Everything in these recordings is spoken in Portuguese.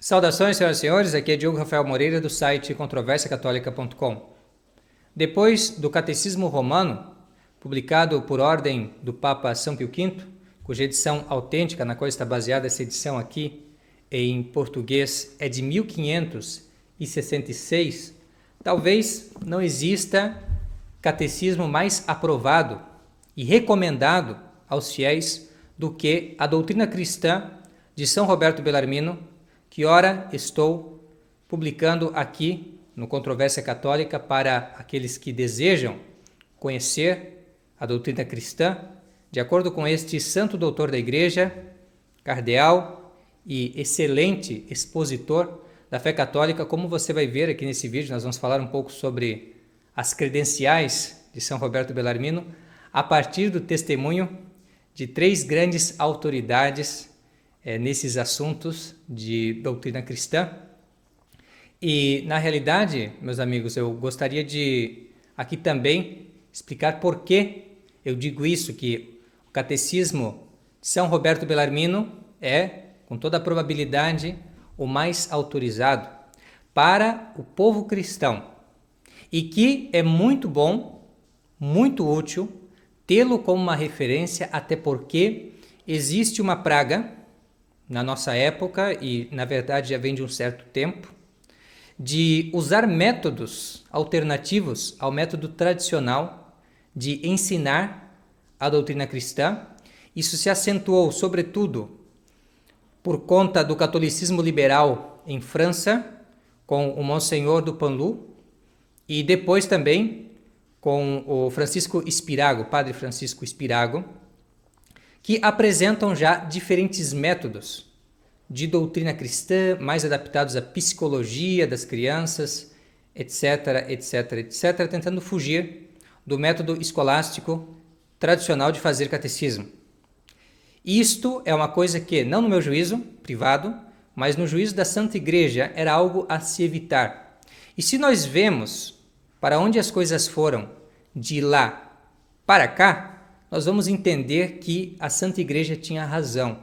Saudações, senhoras e senhores, aqui é Diogo Rafael Moreira do site controversiacatólica.com. Depois do Catecismo Romano, publicado por ordem do Papa São Pio V, cuja edição autêntica, na qual está baseada essa edição aqui, em português, é de 1566, talvez não exista catecismo mais aprovado e recomendado aos fiéis do que a doutrina cristã de São Roberto Bellarmino, que ora estou publicando aqui no Controvérsia Católica para aqueles que desejam conhecer a doutrina cristã, de acordo com este santo doutor da Igreja, cardeal e excelente expositor da fé católica. Como você vai ver aqui nesse vídeo, nós vamos falar um pouco sobre as credenciais de São Roberto Bellarmino, a partir do testemunho de três grandes autoridades nesses assuntos de doutrina cristã. E, na realidade, meus amigos, eu gostaria de aqui também explicar por que eu digo isso, que o Catecismo de São Roberto Bellarmino é, com toda a probabilidade, o mais autorizado para o povo cristão e que é muito bom, muito útil tê-lo como uma referência, até porque existe uma praga na nossa época, e na verdade já vem de um certo tempo, de usar métodos alternativos ao método tradicional de ensinar a doutrina cristã. Isso se acentuou, sobretudo, por conta do catolicismo liberal em França, com o Monsenhor do Panlu, e depois também com o Francisco Spirago, Padre Francisco Spirago, que apresentam já diferentes métodos de doutrina cristã, mais adaptados à psicologia das crianças, etc, etc, etc, tentando fugir do método escolástico tradicional de fazer catecismo. Isto é uma coisa que, não no meu juízo privado, mas no juízo da Santa Igreja, era algo a se evitar. E se nós vemos para onde as coisas foram de lá para cá, nós vamos entender que a Santa Igreja tinha razão.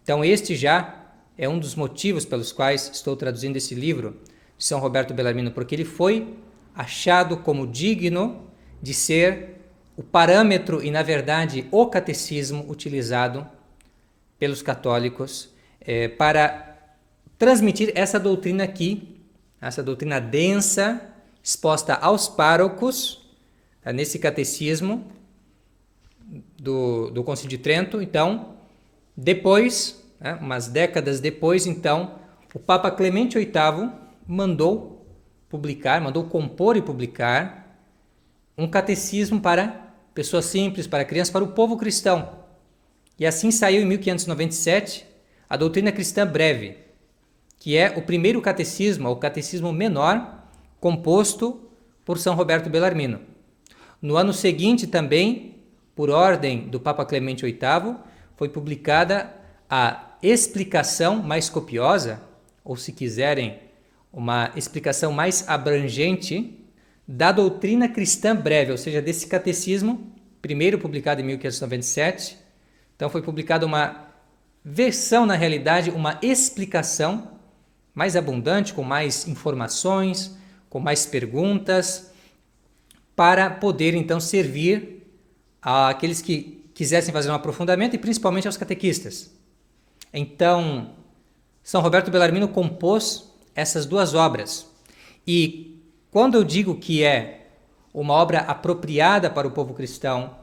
Então este já é um dos motivos pelos quais estou traduzindo esse livro de São Roberto Bellarmino, porque ele foi achado como digno de ser o parâmetro e, na verdade, o catecismo utilizado pelos católicos para transmitir essa doutrina aqui, essa doutrina densa, exposta aos párocos, nesse catecismo do Concílio de Trento. Então, depois, umas décadas depois, então, o Papa Clemente VIII mandou compor e publicar um catecismo para pessoas simples, para crianças, para o povo cristão. E assim saiu em 1597 a Doutrina Cristã Breve, que é o primeiro catecismo, o catecismo menor, composto por São Roberto Bellarmino. No ano seguinte também, por ordem do Papa Clemente VIII, foi publicada a explicação mais copiosa, ou se quiserem, uma explicação mais abrangente da doutrina cristã breve, ou seja, desse catecismo, primeiro publicado em 1597. Então foi publicada uma versão, na realidade, uma explicação mais abundante, com mais informações, com mais perguntas, para poder então servir àqueles que quisessem fazer um aprofundamento e principalmente aos catequistas. Então, São Roberto Bellarmino compôs essas duas obras. E quando eu digo que é uma obra apropriada para o povo cristão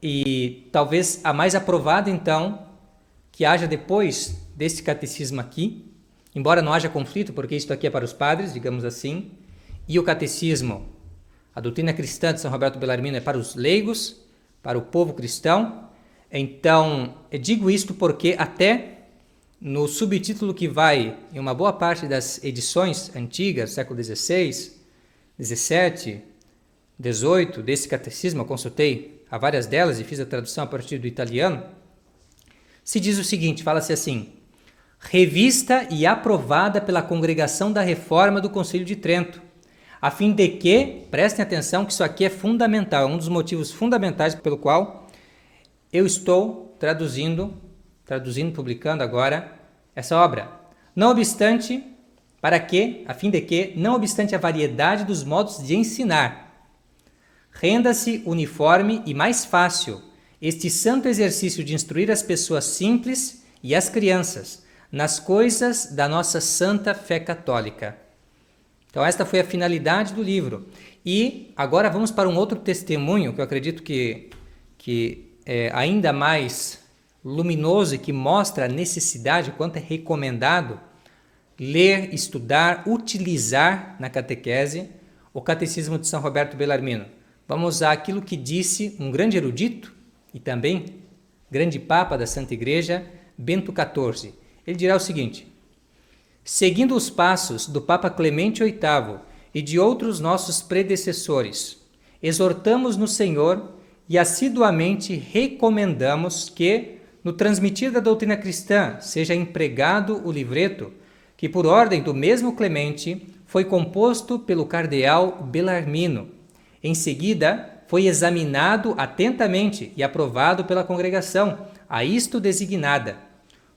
e talvez a mais aprovada, então, que haja depois desse catecismo aqui, embora não haja conflito, porque isso aqui é para os padres, digamos assim, e o catecismo, a doutrina cristã de São Roberto Bellarmino, é para os leigos, para o povo cristão. Então, eu digo isto porque até no subtítulo que vai em uma boa parte das edições antigas, século XVI, XVII, XVIII, desse catecismo, eu consultei a várias delas e fiz a tradução a partir do italiano, se diz o seguinte, fala-se assim: revista e aprovada pela Congregação da Reforma do Concílio de Trento, a fim de que, prestem atenção que isso aqui é fundamental, é um dos motivos fundamentais pelo qual eu estou traduzindo, publicando agora essa obra. Não obstante, para que, a fim de que, não obstante a variedade dos modos de ensinar, renda-se uniforme e mais fácil este santo exercício de instruir as pessoas simples e as crianças nas coisas da nossa santa fé católica. Então esta foi a finalidade do livro. E agora vamos para um outro testemunho que eu acredito que é ainda mais luminoso e que mostra a necessidade, o quanto é recomendado ler, estudar, utilizar na catequese o Catecismo de São Roberto Bellarmino. Vamos usar aquilo que disse um grande erudito e também grande Papa da Santa Igreja, Bento XIV. Ele dirá o seguinte: seguindo os passos do Papa Clemente VIII e de outros nossos predecessores, exortamos no Senhor e assiduamente recomendamos que, no transmitir da doutrina cristã, seja empregado o livreto que, por ordem do mesmo Clemente, foi composto pelo cardeal Bellarmino. Em seguida, foi examinado atentamente e aprovado pela congregação, a isto designada.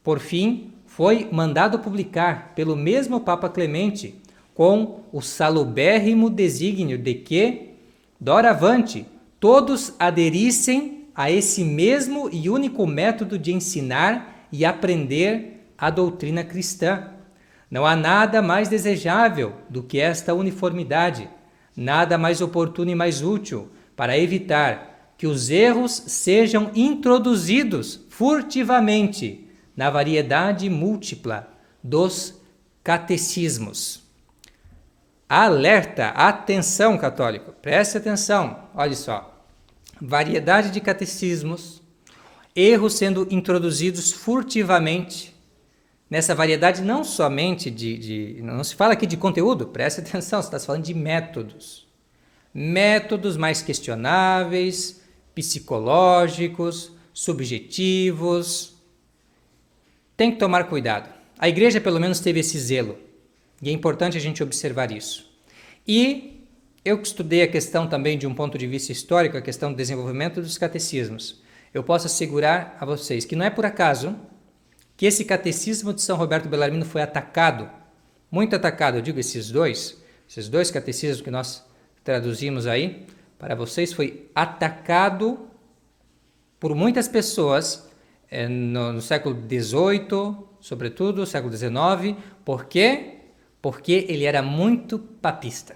Por fim, foi mandado publicar pelo mesmo Papa Clemente, com o salubérrimo desígnio de que, doravante, todos aderissem a esse mesmo e único método de ensinar e aprender a doutrina cristã. Não há nada mais desejável do que esta uniformidade, nada mais oportuno e mais útil para evitar que os erros sejam introduzidos furtivamente na variedade múltipla dos catecismos. Alerta, atenção, católico, preste atenção, olha só, variedade de catecismos, erros sendo introduzidos furtivamente. Nessa variedade não somente não se fala aqui de conteúdo, preste atenção, você está falando de métodos. Métodos mais questionáveis, psicológicos, subjetivos. Tem que tomar cuidado. A igreja pelo menos teve esse zelo. E é importante a gente observar isso. E eu que estudei a questão também de um ponto de vista histórico, a questão do desenvolvimento dos catecismos, eu posso assegurar a vocês que não é por acaso que esse catecismo de São Roberto Bellarmino foi atacado, muito atacado, eu digo esses dois catecismos que nós traduzimos aí, para vocês foi atacado por muitas pessoas no século XVIII, sobretudo, século XIX. Por quê? Porque ele era muito papista.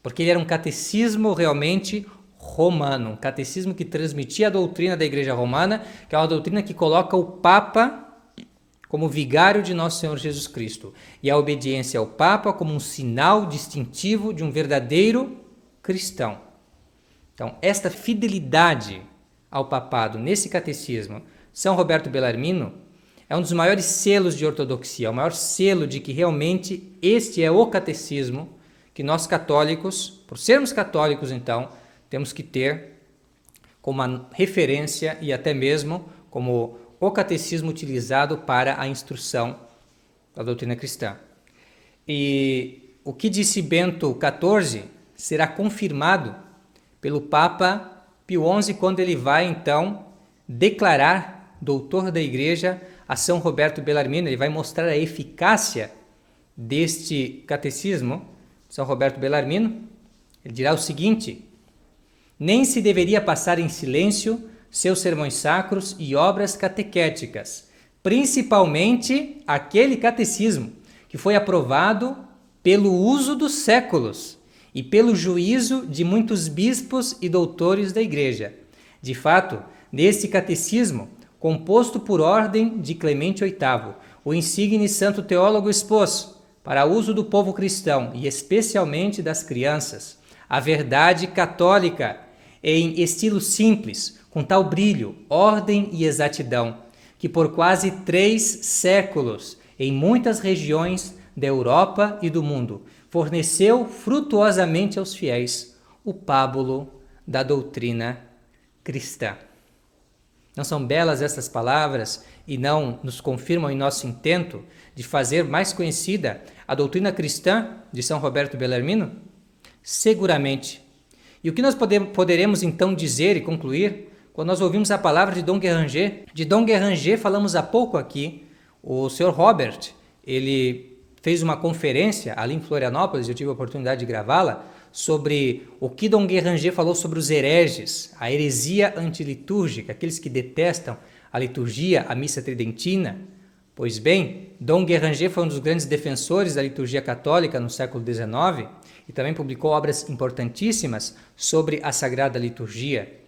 Porque ele era um catecismo realmente romano, um catecismo que transmitia a doutrina da Igreja Romana, que é uma doutrina que coloca o Papa como vigário de nosso Senhor Jesus Cristo, e a obediência ao Papa como um sinal distintivo de um verdadeiro cristão. Então, esta fidelidade ao papado nesse catecismo, São Roberto Bellarmino, é um dos maiores selos de ortodoxia, o maior selo de que realmente este é o catecismo que nós católicos, por sermos católicos então, temos que ter como uma referência e até mesmo como o catecismo utilizado para a instrução da doutrina cristã. E o que disse Bento XIV será confirmado pelo Papa Pio XI quando ele vai então declarar doutor da Igreja a São Roberto Bellarmino. Ele vai mostrar a eficácia deste catecismo, São Roberto Bellarmino. Ele dirá o seguinte: nem se deveria passar em silêncio seus sermões sacros e obras catequéticas, principalmente aquele catecismo que foi aprovado pelo uso dos séculos e pelo juízo de muitos bispos e doutores da Igreja. De fato, nesse catecismo, composto por ordem de Clemente VIII, o insigne santo teólogo expôs, para uso do povo cristão e especialmente das crianças, a verdade católica em estilo simples, com tal brilho, ordem e exatidão, que por quase 3 séculos, em muitas regiões da Europa e do mundo, forneceu frutuosamente aos fiéis o pábulo da doutrina cristã. Não são belas essas palavras e não nos confirmam em nosso intento de fazer mais conhecida a doutrina cristã de São Roberto Bellarmino? Seguramente. E o que nós poderemos então dizer e concluir quando nós ouvimos a palavra de Dom Guéranger? De Dom Guéranger falamos há pouco aqui. O Sr. Robert, ele fez uma conferência ali em Florianópolis, eu tive a oportunidade de gravá-la, sobre o que Dom Guéranger falou sobre os hereges, a heresia antilitúrgica, aqueles que detestam a liturgia, a missa tridentina. Pois bem, Dom Guéranger foi um dos grandes defensores da liturgia católica no século XIX e também publicou obras importantíssimas sobre a Sagrada Liturgia.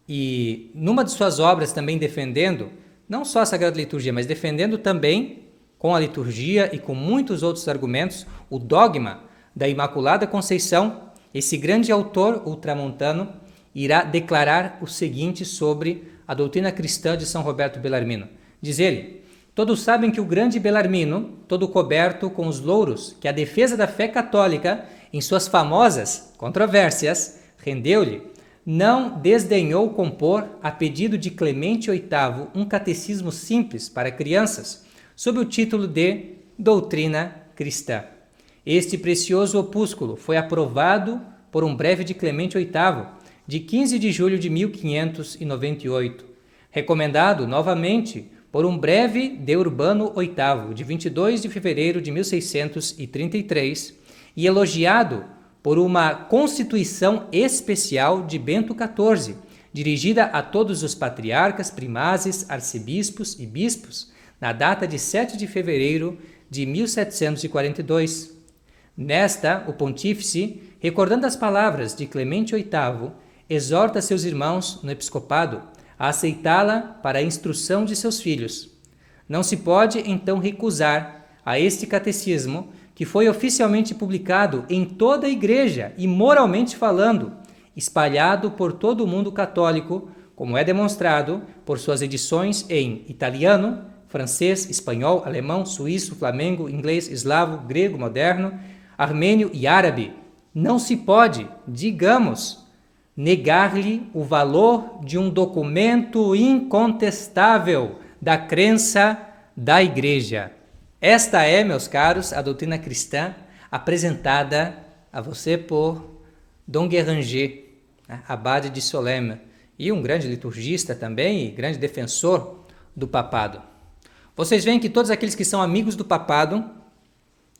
E numa de suas obras também defendendo, não só a Sagrada Liturgia, mas defendendo também com a liturgia e com muitos outros argumentos, o dogma da Imaculada Conceição, esse grande autor ultramontano irá declarar o seguinte sobre a doutrina cristã de São Roberto Bellarmino. Diz ele: todos sabem que o grande Bellarmino, todo coberto com os louros que a defesa da fé católica, em suas famosas controvérsias, rendeu-lhe, não desdenhou compor, a pedido de Clemente VIII, um catecismo simples para crianças, sob o título de Doutrina Cristã. Este precioso opúsculo foi aprovado por um breve de Clemente VIII, de 15 de julho de 1598, recomendado novamente por um breve de Urbano VIII, de 22 de fevereiro de 1633, e elogiado por uma Constituição especial de Bento XIV, dirigida a todos os patriarcas, primazes, arcebispos e bispos, na data de 7 de fevereiro de 1742. Nesta, o pontífice, recordando as palavras de Clemente VIII, exorta seus irmãos no episcopado a aceitá-la para a instrução de seus filhos. Não se pode, então, recusar a este catecismo, que foi oficialmente publicado em toda a Igreja e, moralmente falando, espalhado por todo o mundo católico, como é demonstrado por suas edições em italiano, francês, espanhol, alemão, suíço, flamengo, inglês, eslavo, grego moderno, armênio e árabe. Não se pode, digamos, negar-lhe o valor de um documento incontestável da crença da Igreja. Esta é, meus caros, a doutrina cristã apresentada a você por Dom Guéranger, abade de Solesmes, e um grande liturgista também e grande defensor do papado. Vocês veem que todos aqueles que são amigos do papado,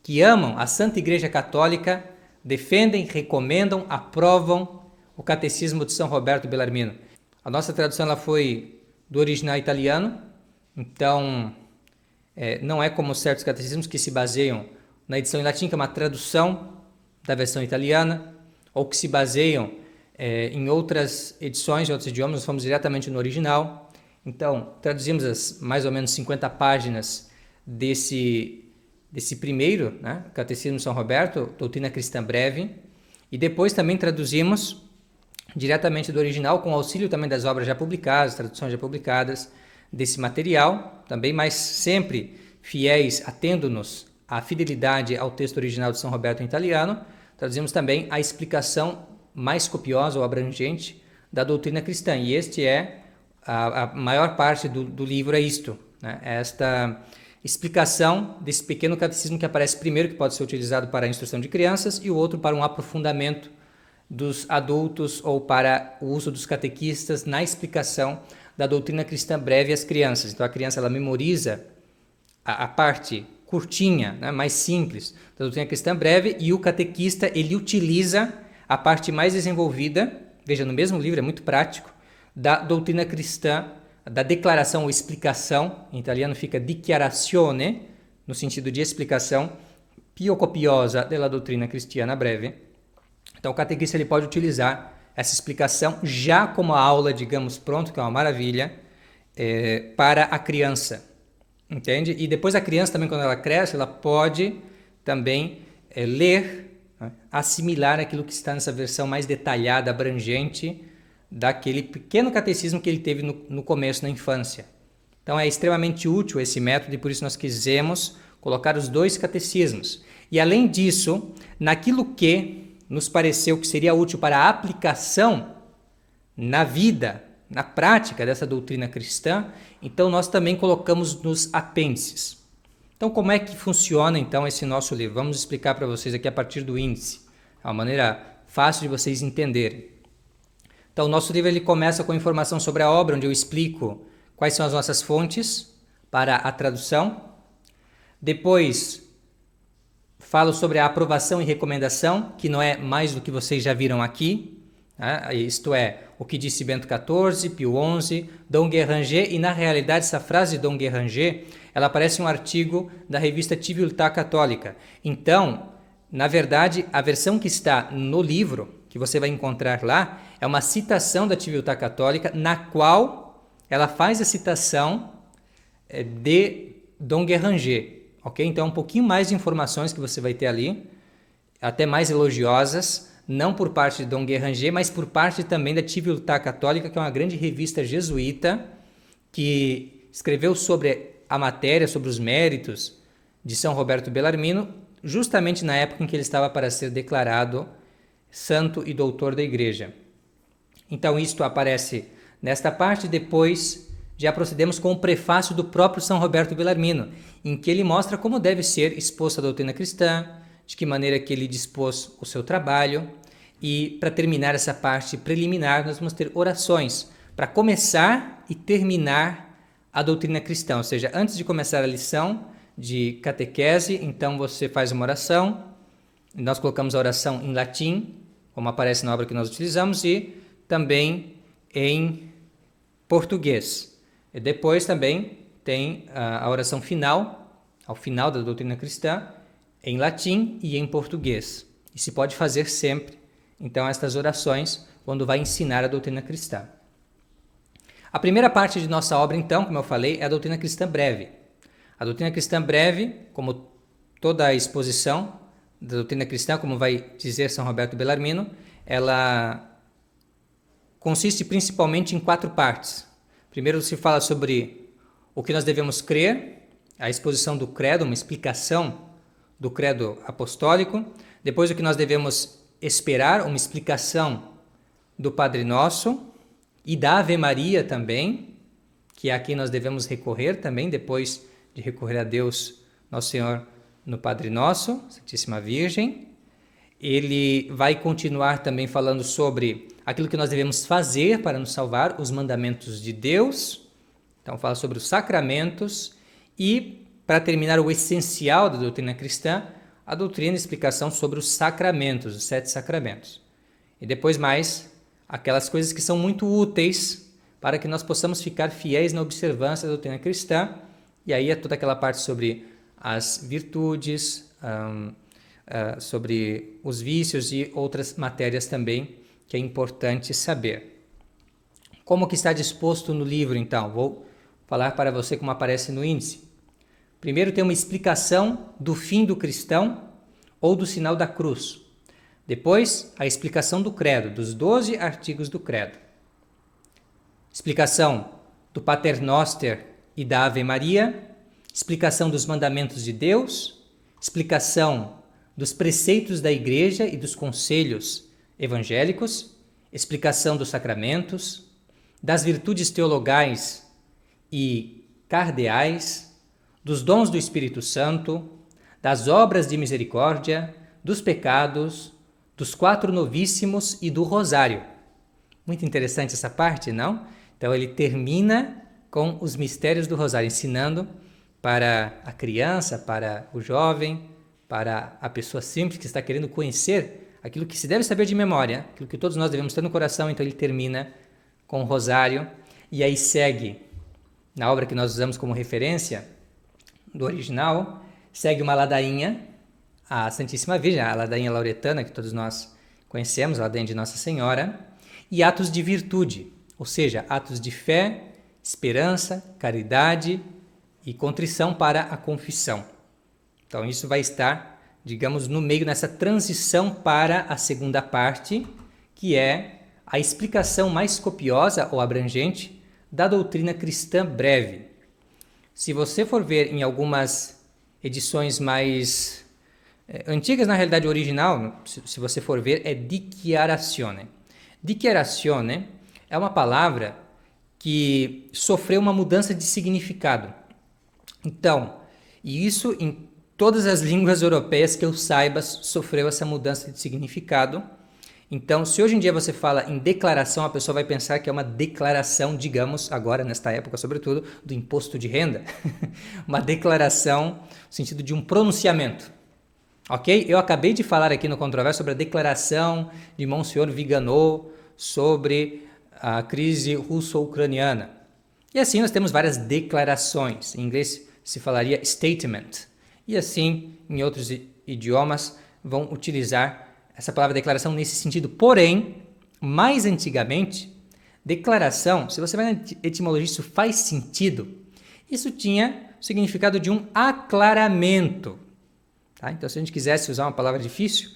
que amam a Santa Igreja Católica, defendem, recomendam, aprovam o Catecismo de São Roberto Bellarmino. A nossa tradução ela foi do original italiano, então não é como certos catecismos que se baseiam na edição em latim, que é uma tradução da versão italiana, ou que se baseiam em outras edições, em outros idiomas. Nós fomos diretamente no original. Então, traduzimos as mais ou menos 50 páginas desse primeiro, Catecismo de São Roberto, Doutrina Cristã Breve, e depois também traduzimos diretamente do original, com auxílio também das obras já publicadas, traduções já publicadas desse material, também, mas sempre fiéis, atendo-nos à fidelidade ao texto original de São Roberto em italiano. Traduzimos também a explicação mais copiosa ou abrangente da doutrina cristã, e este é a maior parte do livro, é isto, esta explicação desse pequeno catecismo que aparece primeiro, que pode ser utilizado para a instrução de crianças, e o outro para um aprofundamento dos adultos ou para o uso dos catequistas na explicação da doutrina cristã breve às crianças. Então a criança ela memoriza a parte curtinha, mais simples da doutrina cristã breve, e o catequista ele utiliza a parte mais desenvolvida, veja, no mesmo livro, é muito prático, da doutrina cristã, da declaração ou explicação, em italiano fica dichiarazione, no sentido de explicação, più copiosa della doutrina cristiana breve. Então o catequista ele pode utilizar essa explicação já como a aula, digamos, pronto, que é uma maravilha, para a criança, entende? E depois a criança também, quando ela cresce, ela pode também ler, assimilar aquilo que está nessa versão mais detalhada, abrangente, daquele pequeno catecismo que ele teve no começo, na infância. Então é extremamente útil esse método, e por isso nós quisemos colocar os dois catecismos. E além disso, naquilo que nos pareceu que seria útil para a aplicação na vida, na prática dessa doutrina cristã, então nós também colocamos nos apêndices. Então como é que funciona então esse nosso livro? Vamos explicar para vocês aqui a partir do índice, é uma maneira fácil de vocês entenderem. Então o nosso livro ele começa com informação sobre a obra, onde eu explico quais são as nossas fontes para a tradução. Depois, falo sobre a aprovação e recomendação, que não é mais do que vocês já viram aqui, né? Isto é, o que disse Bento XIV, Pio XI, Dom Guéranger, e na realidade essa frase de Dom Guéranger, ela aparece em um artigo da revista Civiltà Católica. Então, na verdade, a versão que está no livro, que você vai encontrar lá, é uma citação da Civiltà Católica, na qual ela faz a citação de Dom Guéranger. Ok? Então, um pouquinho mais de informações que você vai ter ali, até mais elogiosas, não por parte de Dom Guéranger, mas por parte também da Civiltà Católica, que é uma grande revista jesuíta que escreveu sobre a matéria, sobre os méritos de São Roberto Bellarmino, justamente na época em que ele estava para ser declarado santo e doutor da Igreja. Então, isto aparece nesta parte. Depois já procedemos com o prefácio do próprio São Roberto Bellarmino, em que ele mostra como deve ser exposta a doutrina cristã, de que maneira que ele dispôs o seu trabalho. E para terminar essa parte preliminar, nós vamos ter orações para começar e terminar a doutrina cristã. Ou seja, antes de começar a lição de catequese, então você faz uma oração. Nós colocamos a oração em latim, como aparece na obra que nós utilizamos, e também em português. E depois também tem a oração final, ao final da doutrina cristã, em latim e em português. E se pode fazer sempre, então, estas orações quando vai ensinar a doutrina cristã. A primeira parte de nossa obra, então, como eu falei, é a doutrina cristã breve. A doutrina cristã breve, como toda a exposição da doutrina cristã, como vai dizer São Roberto Bellarmino, ela consiste principalmente em 4 partes. Primeiro se fala sobre o que nós devemos crer, a exposição do credo, uma explicação do credo apostólico. Depois o que nós devemos esperar, uma explicação do Padre Nosso e da Ave Maria também, que é a quem nós devemos recorrer também, depois de recorrer a Deus, Nosso Senhor, no Padre Nosso, Santíssima Virgem. Ele vai continuar também falando sobre aquilo que nós devemos fazer para nos salvar, os mandamentos de Deus. Então fala sobre os sacramentos e, para terminar, o essencial da doutrina cristã, a doutrina e explicação sobre os sacramentos, os 7 sacramentos. E depois mais aquelas coisas que são muito úteis para que nós possamos ficar fiéis na observância da doutrina cristã. E aí é toda aquela parte sobre as virtudes, sobre os vícios e outras matérias também que é importante saber. Como que está disposto no livro, então? Vou falar para você como aparece no índice. Primeiro tem uma explicação do fim do cristão ou do sinal da cruz. Depois, a explicação do credo, dos 12 artigos do credo. Explicação do Pater Noster e da Ave Maria. Explicação dos mandamentos de Deus. Explicação dos preceitos da Igreja e dos conselhos evangélicos. Explicação dos sacramentos, das virtudes teologais e cardeais, dos dons do Espírito Santo, das obras de misericórdia, dos pecados, dos 4 novíssimos e do rosário. Muito interessante essa parte, não? Então ele termina com os mistérios do rosário, ensinando para a criança, para o jovem, para a pessoa simples que está querendo conhecer aquilo que se deve saber de memória, aquilo que todos nós devemos ter no coração. Então ele termina com o rosário e aí segue, na obra que nós usamos como referência do original, segue uma ladainha à Santíssima Virgem, a ladainha lauretana que todos nós conhecemos, a ladainha de Nossa Senhora, e atos de virtude, ou seja, atos de fé, esperança, caridade e contrição para a confissão. Então isso vai estar, digamos, no meio, nessa transição para a segunda parte, que é a explicação mais copiosa ou abrangente da doutrina cristã breve. Se você for ver em algumas edições mais antigas, na realidade original, se você for ver, é dichiarazione. Dichiarazione é uma palavra que sofreu uma mudança de significado. Então, e isso em todas as línguas europeias que eu saiba sofreu essa mudança de significado. Então, se hoje em dia você fala em declaração, a pessoa vai pensar que é uma declaração, digamos, agora, nesta época, sobretudo, do imposto de renda. Uma declaração no sentido de um pronunciamento. Ok? Eu acabei de falar aqui no Controverso sobre a declaração de Monsenhor Viganò sobre a crise russo-ucraniana. E assim nós temos várias declarações. Em inglês se falaria statement. E assim, em outros idiomas, vão utilizar essa palavra declaração nesse sentido. Porém, mais antigamente, declaração, se você vai na etimologia, isso faz sentido. Isso tinha o significado de um aclaramento. Tá? Então, se a gente quisesse usar uma palavra difícil,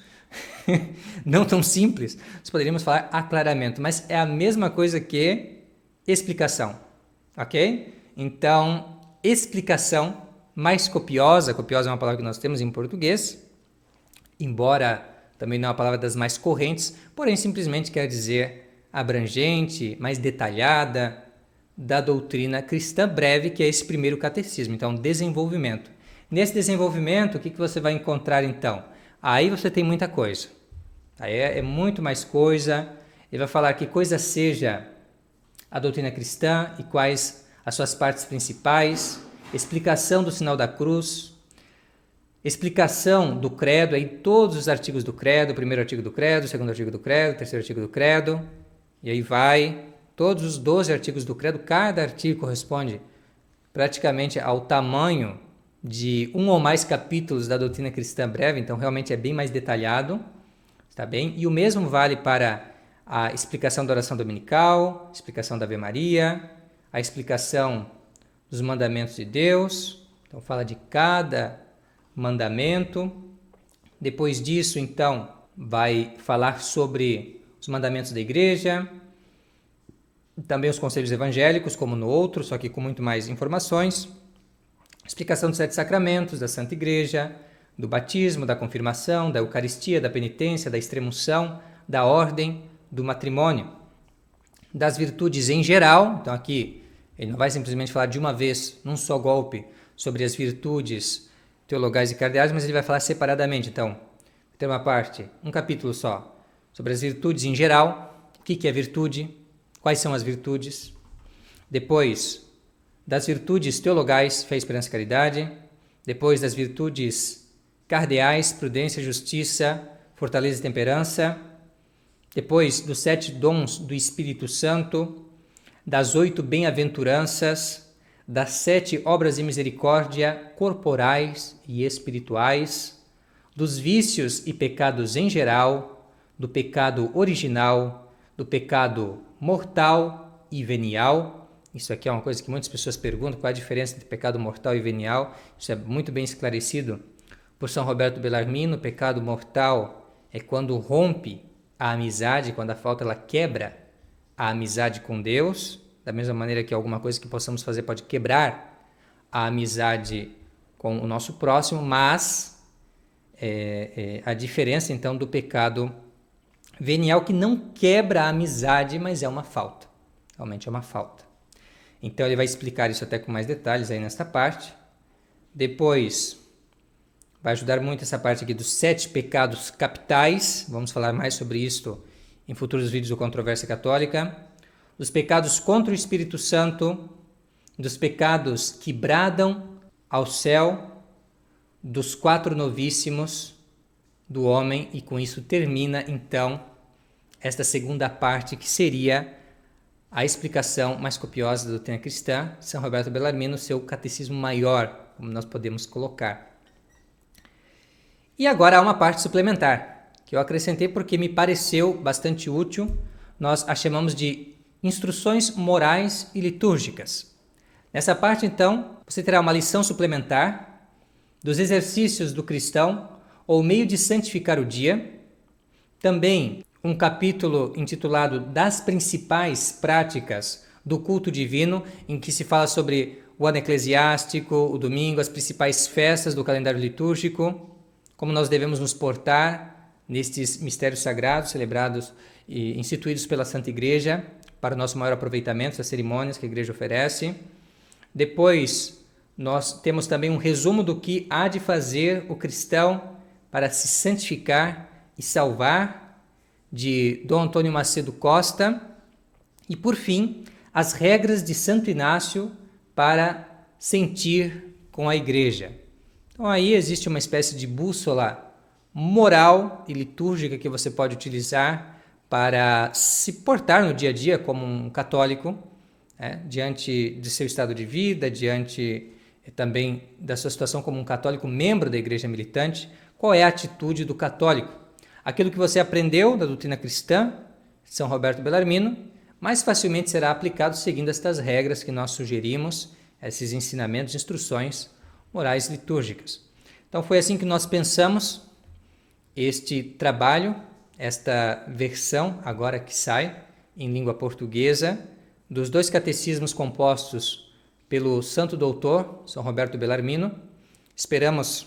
não tão simples, nós poderíamos falar aclaramento, mas é a mesma coisa que explicação, ok? Então, explicação mais copiosa, copiosa é uma palavra que nós temos em português, embora também não é uma palavra das mais correntes, porém simplesmente quer dizer abrangente, mais detalhada, da doutrina cristã breve, que é esse primeiro catecismo, então desenvolvimento. Nesse desenvolvimento, o que você vai encontrar então? Aí você tem muita coisa. Aí é muito mais coisa. Ele vai falar que coisa seja a doutrina cristã e quais as suas partes principais, explicação do sinal da cruz, explicação do credo, aí todos os artigos do credo, o primeiro artigo do credo, o segundo artigo do credo, o terceiro artigo do credo, e aí vai, todos os 12 artigos do credo, cada artigo corresponde praticamente ao tamanho de um ou mais capítulos da doutrina cristã breve, então realmente é bem mais detalhado, está bem? E o mesmo vale para a explicação da oração dominical, explicação da Ave Maria, a explicação dos mandamentos de Deus, então fala de cada mandamento. Depois disso, então, vai falar sobre os mandamentos da igreja, também os conselhos evangélicos, como no outro, só que com muito mais informações. Explicação dos 7 sacramentos, da Santa Igreja, do batismo, da confirmação, da Eucaristia, da penitência, da extremunção, da ordem, do matrimônio, das virtudes em geral. Então aqui ele não vai simplesmente falar de uma vez, num só golpe, sobre as virtudes teologais e cardeais, mas ele vai falar separadamente. Então, tem uma parte, um capítulo só, sobre as virtudes em geral, o que é virtude, quais são as virtudes. Depois, das virtudes teologais, fé, esperança e caridade. Depois, das virtudes cardeais, prudência, justiça, fortaleza e temperança. Depois, dos 7 dons do Espírito Santo, das 8 bem-aventuranças, das 7 obras de misericórdia corporais e espirituais, dos vícios e pecados em geral, do pecado original, do pecado mortal e venial. Isso aqui é uma coisa que muitas pessoas perguntam, qual é a diferença entre pecado mortal e venial. Isso é muito bem esclarecido por São Roberto Bellarmino. O pecado mortal é quando rompe a amizade, quando a falta ela quebra a amizade com Deus, da mesma maneira que alguma coisa que possamos fazer pode quebrar a amizade com o nosso próximo, mas a diferença então do pecado venial, que não quebra a amizade, mas é uma falta, realmente é uma falta. Então ele vai explicar isso até com mais detalhes aí nesta parte. Depois vai ajudar muito essa parte aqui dos 7 pecados capitais. Vamos falar mais sobre isso em futuros vídeos do Controvérsia Católica. Dos pecados contra o Espírito Santo, dos pecados que bradam ao céu, dos 4 novíssimos do homem, e com isso termina então esta segunda parte, que seria a explicação mais copiosa da doutrina cristã, São Roberto Bellarmino, seu catecismo maior, como nós podemos colocar. E agora há uma parte suplementar, que eu acrescentei porque me pareceu bastante útil. Nós a chamamos de instruções morais e litúrgicas. Nessa parte, então, você terá uma lição suplementar dos exercícios do cristão ou meio de santificar o dia. Também um capítulo intitulado Das Principais Práticas do Culto Divino, em que se fala sobre o ano eclesiástico, o domingo, as principais festas do calendário litúrgico, como nós devemos nos portar nestes mistérios sagrados celebrados e instituídos pela Santa Igreja para o nosso maior aproveitamento das cerimônias que a Igreja oferece. Depois, nós temos também um resumo do que há de fazer o cristão para se santificar e salvar de Dom Antônio Macedo Costa e, por fim, as regras de Santo Inácio para sentir com a Igreja. Então aí existe uma espécie de bússola moral e litúrgica que você pode utilizar para se portar no dia a dia como um católico, diante de seu estado de vida, diante também da sua situação como um católico membro da Igreja militante. Qual é a atitude do católico? Aquilo que você aprendeu da doutrina cristã, de São Roberto Bellarmino, mais facilmente será aplicado seguindo estas regras que nós sugerimos, esses ensinamentos, instruções morais litúrgicas. Então foi assim que nós pensamos este trabalho, esta versão agora que sai em língua portuguesa dos 2 catecismos compostos pelo Santo Doutor, São Roberto Bellarmino. Esperamos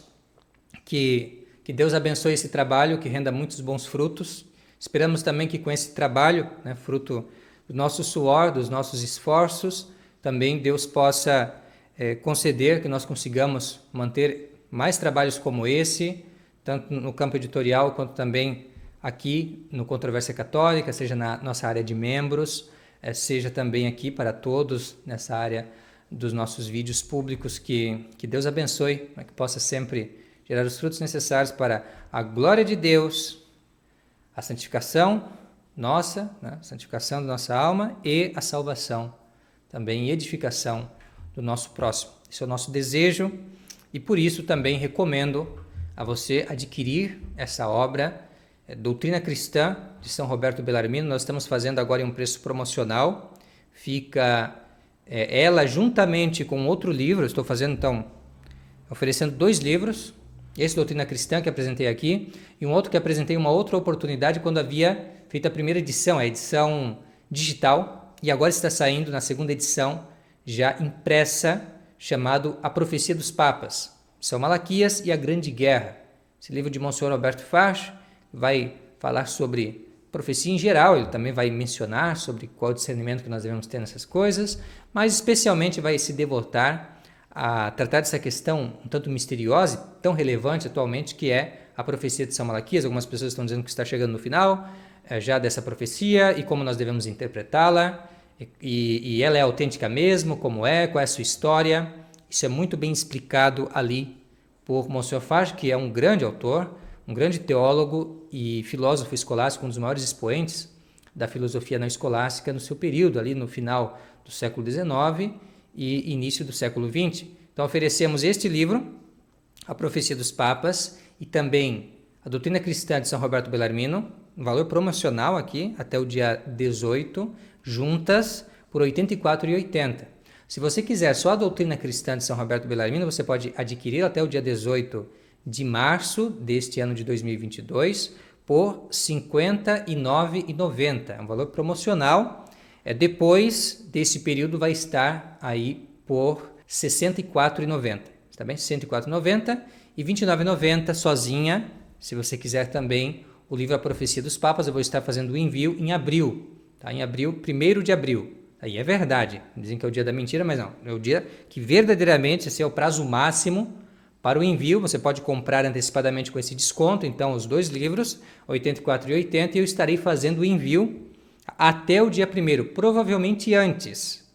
que Deus abençoe esse trabalho, que renda muitos bons frutos. Esperamos também que com esse trabalho, fruto do nosso suor, dos nossos esforços, também Deus possa conceder que nós consigamos manter mais trabalhos como esse, tanto no campo editorial quanto também aqui no Controvérsia Católica, seja na nossa área de membros, seja também aqui para todos nessa área dos nossos vídeos públicos, que Deus abençoe, que possa sempre gerar os frutos necessários para a glória de Deus, a santificação nossa, a santificação da nossa alma e a salvação, também edificação do nosso próximo. Esse é o nosso desejo e por isso também recomendo a você adquirir essa obra, Doutrina Cristã, de São Roberto Bellarmino. Nós estamos fazendo agora em um preço promocional, fica ela juntamente com outro livro, estou fazendo então, oferecendo 2 livros, esse Doutrina Cristã que apresentei aqui, e um outro que apresentei uma outra oportunidade quando havia feito a primeira edição, a edição digital, e agora está saindo na segunda edição, já impressa, chamado A Profecia dos Papas, São Malaquias e a Grande Guerra. Esse livro de Monsenhor Alberto Fach vai falar sobre profecia em geral, ele também vai mencionar sobre qual discernimento que nós devemos ter nessas coisas, mas especialmente vai se devotar a tratar dessa questão um tanto misteriosa e tão relevante atualmente, que é a profecia de São Malaquias. Algumas pessoas estão dizendo que está chegando no final já dessa profecia e como nós devemos interpretá-la, e ela é autêntica mesmo, como qual é a sua história. Isso é muito bem explicado ali por Monsenhor Fach, que é um grande autor, um grande teólogo e filósofo escolástico, um dos maiores expoentes da filosofia não escolástica no seu período, ali no final do século XIX e início do século XX. Então oferecemos este livro, A Profecia dos Papas, e também a Doutrina Cristã de São Roberto Bellarmino, um valor promocional aqui, até o dia 18, juntas, por R$ 84,80. Se você quiser só a Doutrina Cristã de São Roberto Bellarmino, você pode adquirir até o dia 18 de março deste ano de 2022 por R$ 59,90. É um valor promocional. Depois desse período vai estar aí por R$ 64,90. Está bem? R$ 64,90 e R$ 29,90 sozinha. Se você quiser também o livro A Profecia dos Papas, eu vou estar fazendo o envio em abril. Tá? Em abril, 1º de abril. Aí é verdade. Dizem que é o dia da mentira, mas não. É o dia que verdadeiramente esse é o prazo máximo para o envio. Você pode comprar antecipadamente com esse desconto. Então, os 2 livros, R$ 84,80, e eu estarei fazendo o envio até o dia 1º. Provavelmente antes,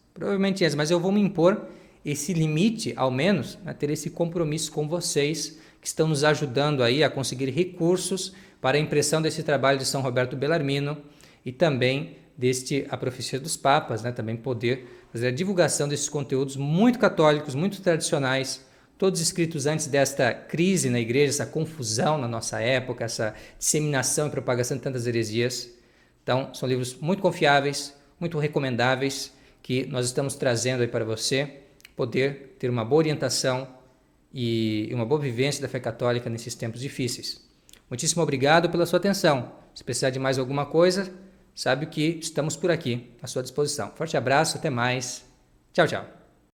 mas eu vou me impor esse limite, ao menos, ter esse compromisso com vocês que estão nos ajudando aí a conseguir recursos para a impressão desse trabalho de São Roberto Bellarmino e também deste A Profecia dos Papas, também poder fazer a divulgação desses conteúdos muito católicos, muito tradicionais, todos escritos antes desta crise na igreja, essa confusão na nossa época, essa disseminação e propagação de tantas heresias. Então, são livros muito confiáveis, muito recomendáveis, que nós estamos trazendo aí para você poder ter uma boa orientação e uma boa vivência da fé católica nesses tempos difíceis. Muitíssimo obrigado pela sua atenção. Se precisar de mais alguma coisa, sabe que estamos por aqui, à sua disposição. Forte abraço, até mais. Tchau, tchau.